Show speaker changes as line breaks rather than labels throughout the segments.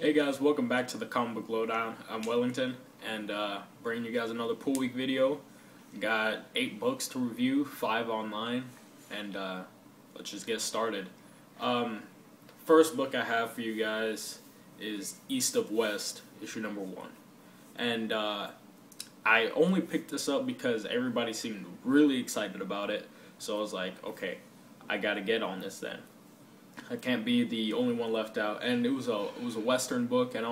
Hey guys, welcome back to the Comic Book Lowdown. I'm Wellington, and bringing you guys another Pool Week video. Got 8 books to review, 5 online, and let's just get started. First book I have for you guys is East of West, issue number 1. And I only picked this up because everybody seemed really excited about it, so I was like, okay, I gotta get on this then. I can't be the only one left out, and it was a Western book, and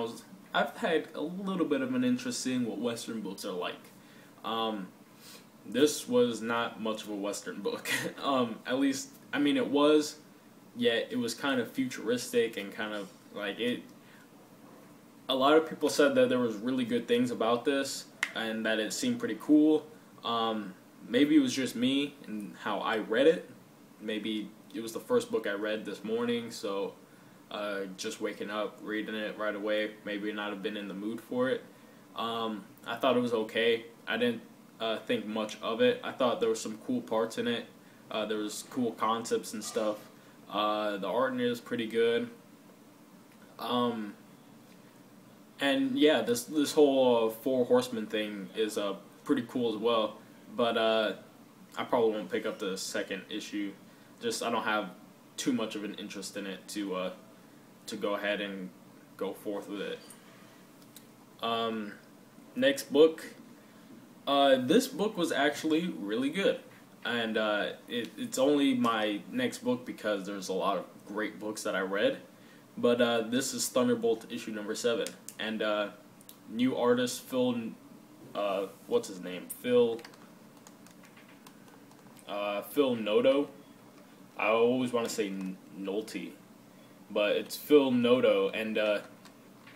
I've had a little bit of an interest in what Western books are like. This was not much of a Western book. At least, I mean, it was, yet it was kind of futuristic and kind of like it. A lot of people said that there was really good things about this, and that it seemed pretty cool. Maybe it was just me and how I read it. Maybe it was the first book I read this morning, so just waking up, reading it right away, maybe not have been in the mood for it. I thought it was okay. I didn't think much of it. I thought there were some cool parts in it. There was cool concepts and stuff. The art in it is pretty good. And yeah, this whole Four Horsemen thing is pretty cool as well. But I probably won't pick up the second issue. Just I don't have too much of an interest in it to go ahead and go forth with it. Next book. This book was actually really good, and it's only my next book because there's a lot of great books that I read. But this is Thunderbolt issue number 7, and new artist Phil. What's his name? Phil Noto. I always want to say Nolte, but it's Phil Noto, and the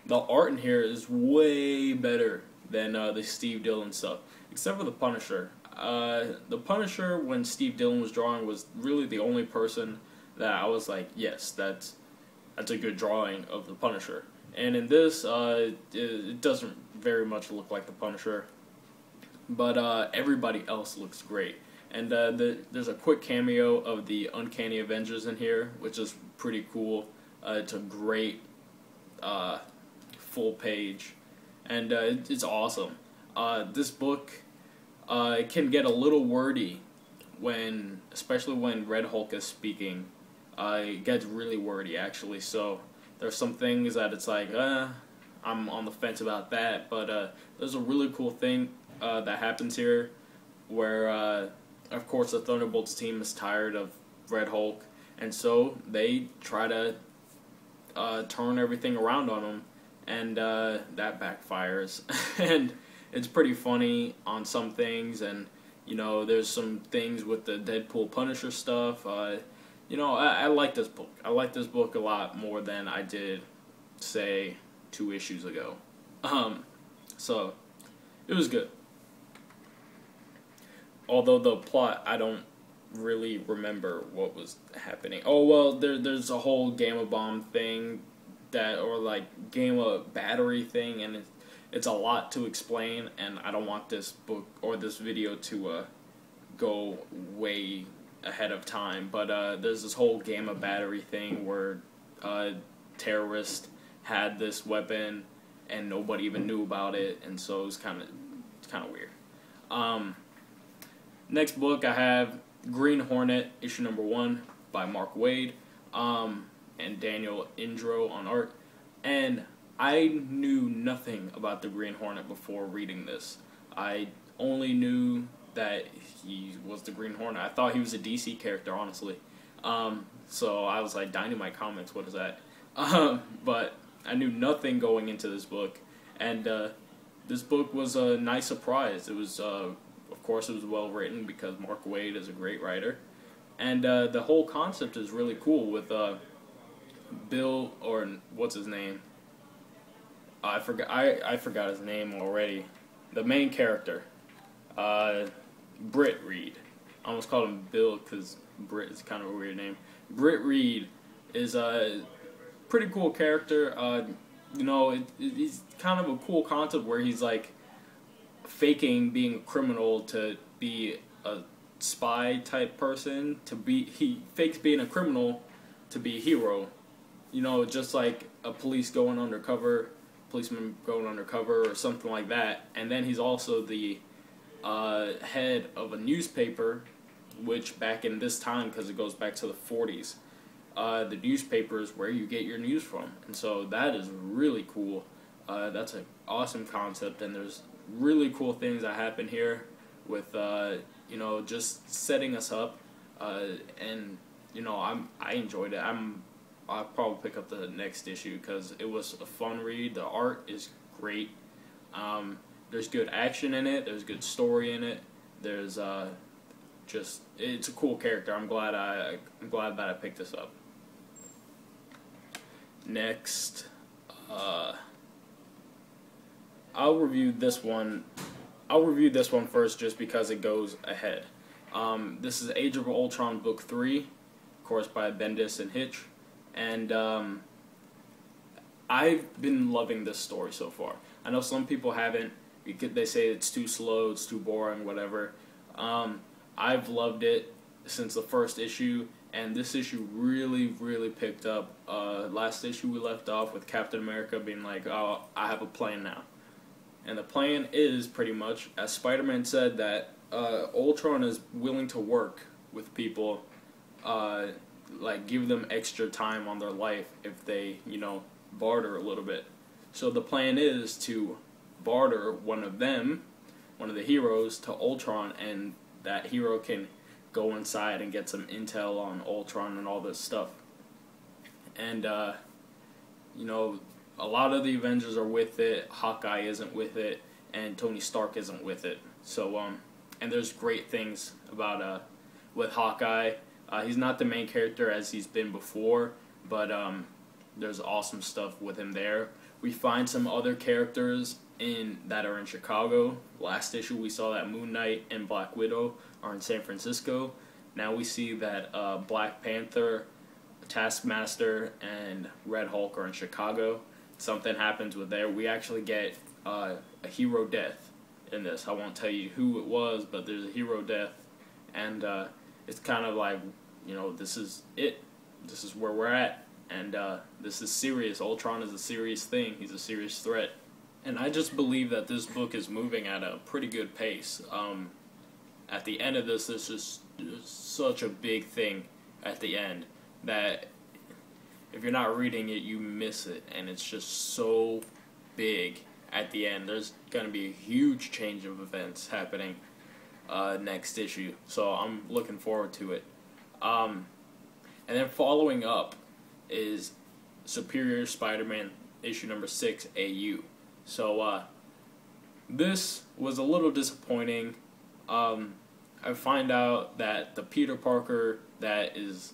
art in here is way better than the Steve Dillon stuff, except for the Punisher. The Punisher, when Steve Dillon was drawing, was really the only person that I was like, yes, that's a good drawing of the Punisher. And in this, it doesn't very much look like the Punisher, but everybody else looks great. And there's a quick cameo of the Uncanny Avengers in here, which is pretty cool. It's a great full page, and it's awesome. This book can get a little wordy especially when Red Hulk is speaking. It gets really wordy, actually. So there's some things that it's like, I'm on the fence about that. But there's a really cool thing that happens here, where of course the Thunderbolts team is tired of Red Hulk, and so they try to turn everything around on him, and that backfires. And it's pretty funny on some things, and you know, there's some things with the Deadpool Punisher stuff. You know, I like this book. I like this book a lot more than I did, say, 2 issues ago. So it was good. Although the plot, I don't really remember what was happening. Oh, well, there's a whole Gamma Bomb thing, or like Gamma Battery thing, and it's a lot to explain, and I don't want this book or this video to go way ahead of time. But there's this whole Gamma Battery thing where terrorists had this weapon and nobody even knew about it, and so it's kind of weird. Next book I have Green Hornet, issue number 1 by Mark Waid, and Daniel Indro on art. And I knew nothing about the Green Hornet before reading this. I only knew that he was the Green Hornet. I thought he was a DC character, honestly. So I was like, Dynamite Comics, what is that? But I knew nothing going into this book, and this book was a nice surprise. It was of course, it was well written because Mark Waid is a great writer, and the whole concept is really cool with Bill, or what's his name? I forgot his name already. The main character, Britt Reed. I almost called him Bill because Britt is kind of a weird name. Britt Reed is a pretty cool character. You know, he's kind of a cool concept where he's like faking being a criminal to be a spy type person. He fakes being a criminal to be a hero, just like a policeman going undercover or something like that. And then he's also the head of a newspaper, which back in this time, because it goes back to the 40s, the newspaper is where you get your news from. And so that is really cool. That's an awesome concept, and there's really cool things that happen here with, just setting us up. And, I enjoyed it. I'll probably pick up the next issue because it was a fun read. The art is great. There's good action in it. There's good story in it. There's it's a cool character. I'm glad that I picked this up. Next, I'll review this one. First, just because it goes ahead. This is Age of Ultron Book 3, of course, by Bendis and Hitch, and I've been loving this story so far. I know some people haven't. They say it's too slow, it's too boring, whatever. I've loved it since the first issue, and this issue really, really picked up. Last issue we left off with Captain America being like, "Oh, I have a plan now." And the plan is pretty much, as Spider-Man said, that Ultron is willing to work with people, give them extra time on their life if they, barter a little bit. So the plan is to barter one of the heroes, to Ultron, and that hero can go inside and get some intel on Ultron and all this stuff. And, a lot of the Avengers are with it. Hawkeye isn't with it, and Tony Stark isn't with it. So, and there's great things about with Hawkeye. He's not the main character as he's been before, but there's awesome stuff with him there. We find some other characters that are in Chicago. Last issue we saw that Moon Knight and Black Widow are in San Francisco. Now we see that Black Panther, Taskmaster, and Red Hulk are in Chicago. Something happens with there. We actually get a hero death in this. I won't tell you who it was, but there's a hero death, and it's kind of like, this is it. This is where we're at, and this is serious. Ultron is a serious thing. He's a serious threat, and I just believe that this book is moving at a pretty good pace. At the end of this is such a big thing at the end that if you're not reading it, you miss it, and it's just so big at the end. There's going to be a huge change of events happening next issue, so I'm looking forward to it. And then following up is Superior Spider-Man issue number 6 AU. So this was a little disappointing. I find out that the Peter Parker that is,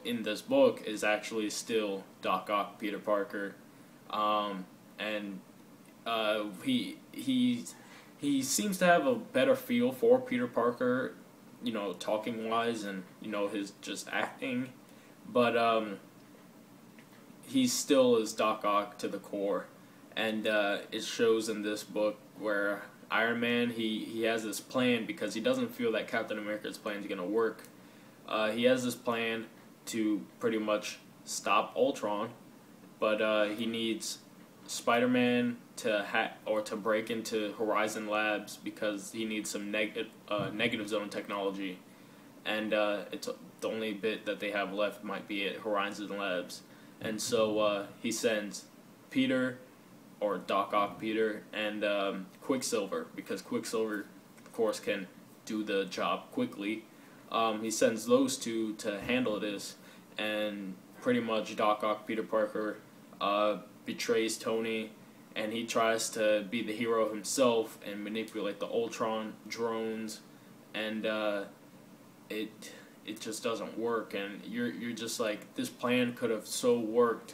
in this book is actually still Doc Ock Peter Parker, and he seems to have a better feel for Peter Parker, talking wise, and his just acting, but he still is Doc Ock to the core, and it shows in this book where Iron Man he has this plan because he doesn't feel that Captain America's plan is gonna work. He has this plan to pretty much stop Ultron, but he needs Spider-Man to break into Horizon Labs because he needs some negative zone technology, and it's the only bit that they have left might be at Horizon Labs, and so he sends Peter, or Doc Ock Peter, and Quicksilver, because Quicksilver, of course, can do the job quickly. He sends those two to handle this, and pretty much Doc Ock Peter Parker betrays Tony, and he tries to be the hero himself and manipulate the Ultron drones, and it just doesn't work, and you're just like, this plan could have so worked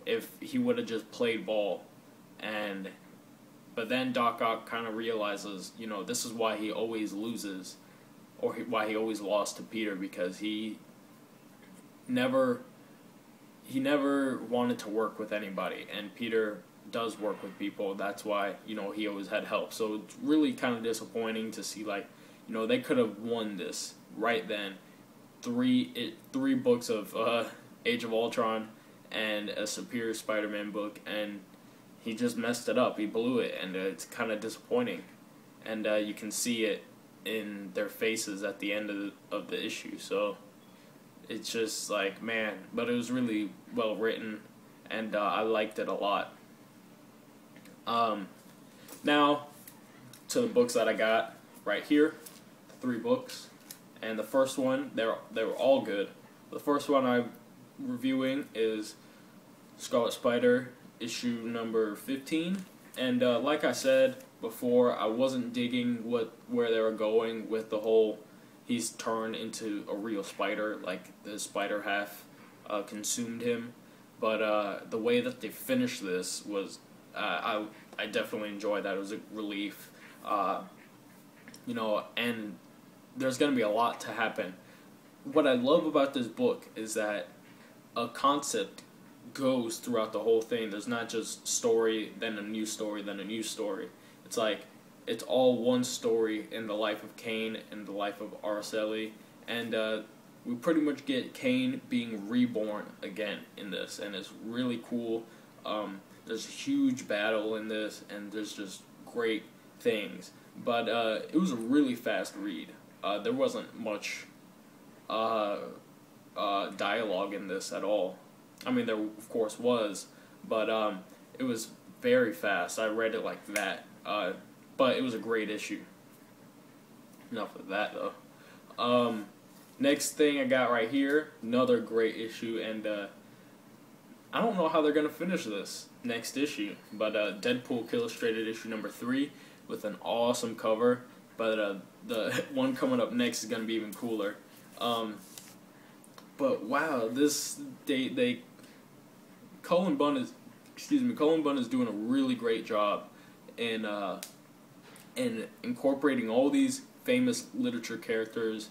if he would have just played ball. But then Doc Ock kind of realizes, this is why he always loses, or why he always lost to Peter, because he never wanted to work with anybody, and Peter does work with people. That's why, he always had help. So it's really kind of disappointing to see, they could have won this right then. Three books of Age of Ultron, and a Superior Spider-Man book, and he just messed it up. He blew it, and it's kind of disappointing. And you can see it in their faces at the end of the issue. So it's just like, man, but it was really well written, and I liked it a lot. Now to the books that I got right here, 3 books, and the first one, they were all good. The first one I'm reviewing is Scarlet Spider issue number 15, and like I said before, I wasn't digging where they were going with the whole he's turned into a real spider, like the spider half consumed him. But the way that they finished this was, I definitely enjoyed that. It was a relief, you know, and there's going to be a lot to happen. What I love about this book is that a concept goes throughout the whole thing. There's not just story, then a new story, then a new story. It's like, it's all one story in the life of Kane and the life of Araceli, and we pretty much get Kane being reborn again in this, and it's really cool. There's a huge battle in this, and there's just great things. But it was a really fast read. There wasn't much dialogue in this at all. I mean, there of course was, but it was very fast. I read it like that. But it was a great issue. Enough of that, though. Next thing I got right here, another great issue, and I don't know how they're going to finish this next issue, but Deadpool Killustrated issue number 3 with an awesome cover, but the one coming up next is going to be even cooler. But wow, Cullen Bunn is doing a really great job in incorporating all these famous literature characters.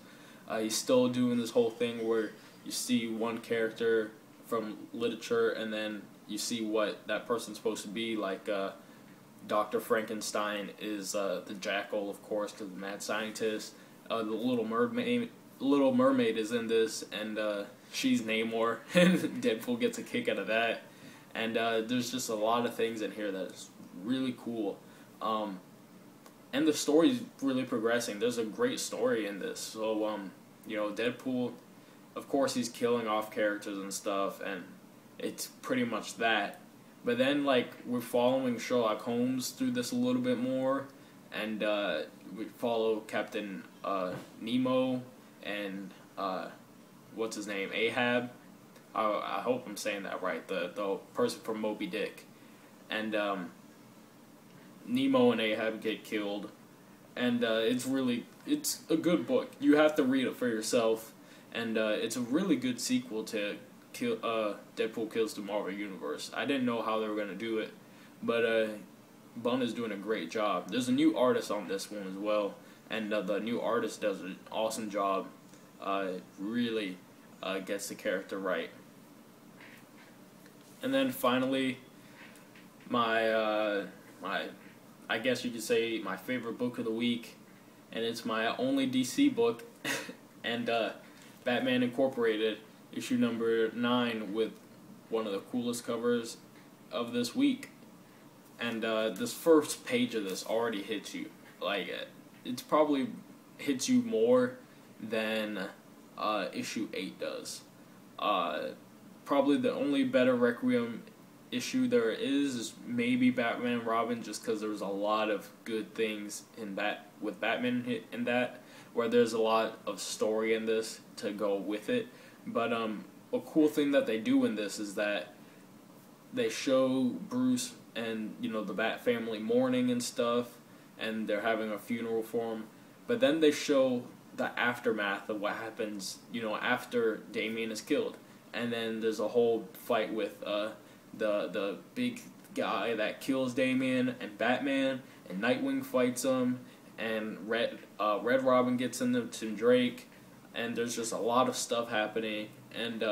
He's still doing this whole thing where you see one character from literature and then you see what that person's supposed to be, like Dr. Frankenstein is the Jackal, of course, because the mad scientist. The Little Mermaid is in this, and she's Namor, and Deadpool gets a kick out of that. And there's just a lot of things in here that is really cool. And the story's really progressing. There's a great story in this. So, you know, Deadpool, of course, he's killing off characters and stuff, and it's pretty much that. But then, like, we're following Sherlock Holmes through this a little bit more, and we follow Captain Nemo and, what's his name, Ahab. I hope I'm saying that right, the person from Moby Dick. And Nemo and Ahab get killed, and it's a good book. You have to read it for yourself, and it's a really good sequel to Deadpool Kills the Marvel Universe. I didn't know how they were going to do it, but Bunn is doing a great job. There's a new artist on this one as well, and the new artist does an awesome job. Really gets the character right. And then finally, I guess you could say my favorite book of the week, and it's my only DC book, and Batman Incorporated, issue number 9, with one of the coolest covers of this week. And this first page of this already hits you. Like, it's probably hits you more than issue 8 does. Probably the only better Requiem issue there is maybe Batman and Robin, just because there was a lot of good things in that with Batman in that, where there's a lot of story in this to go with it. But a cool thing that they do in this is that they show Bruce and, you know, the Bat family mourning and stuff, and they're having a funeral for him. But then they show the aftermath of what happens, you know, after Damian is killed. And then there's a whole fight with the big guy that kills Damian and Batman, and Nightwing fights him, and Red Robin gets into Tim Drake, and there's just a lot of stuff happening, and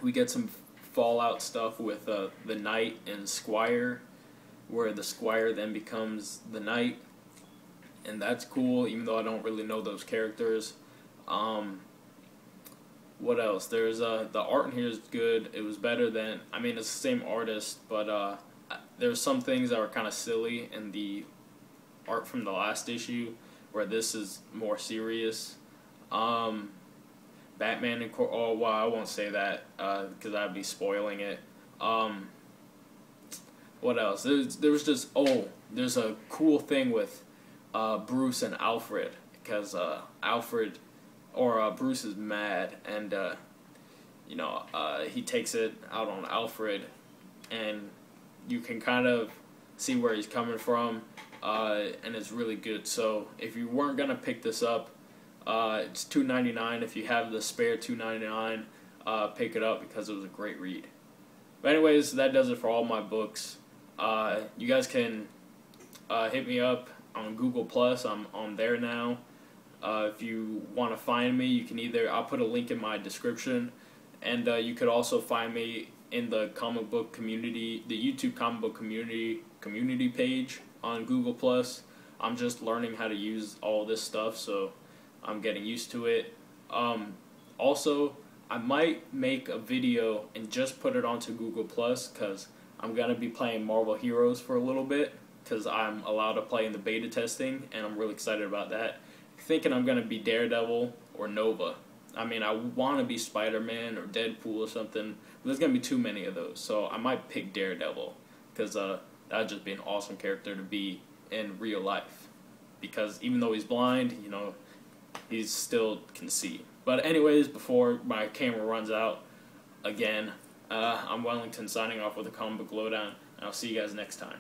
we get some fallout stuff with the Knight and Squire, where the Squire then becomes the Knight, and that's cool, even though I don't really know those characters. What else? There's the art in here is good. It was better than, I mean, it's the same artist, but there's some things that were kind of silly in the art from the last issue, where this is more serious. Batman and oh well, I won't say that because I'd be spoiling it. What else? There was just, oh, there's a cool thing with Bruce and Alfred, because Bruce is mad, and he takes it out on Alfred, and you can kind of see where he's coming from, and it's really good. So if you weren't gonna pick this up, it's $2.99. If you have the spare $2.99, pick it up because it was a great read. But anyways, that does it for all my books. You guys can hit me up on Google+. I'm on there now. If you want to find me, you can I'll put a link in my description, and you could also find me in the comic book community, the YouTube comic book community page on Google+. I'm just learning how to use all this stuff, so I'm getting used to it. Also, I might make a video and just put it onto Google+, because I'm going to be playing Marvel Heroes for a little bit, because I'm allowed to play in the beta testing, and I'm really excited about that. Thinking I'm going to be Daredevil or Nova. I mean, I want to be Spider-Man or Deadpool or something, but there's going to be too many of those, so I might pick Daredevil, because that would just be an awesome character to be in real life. Because even though he's blind, he still can see. But anyways, before my camera runs out again, I'm Wellington signing off with a comic book lowdown, and I'll see you guys next time.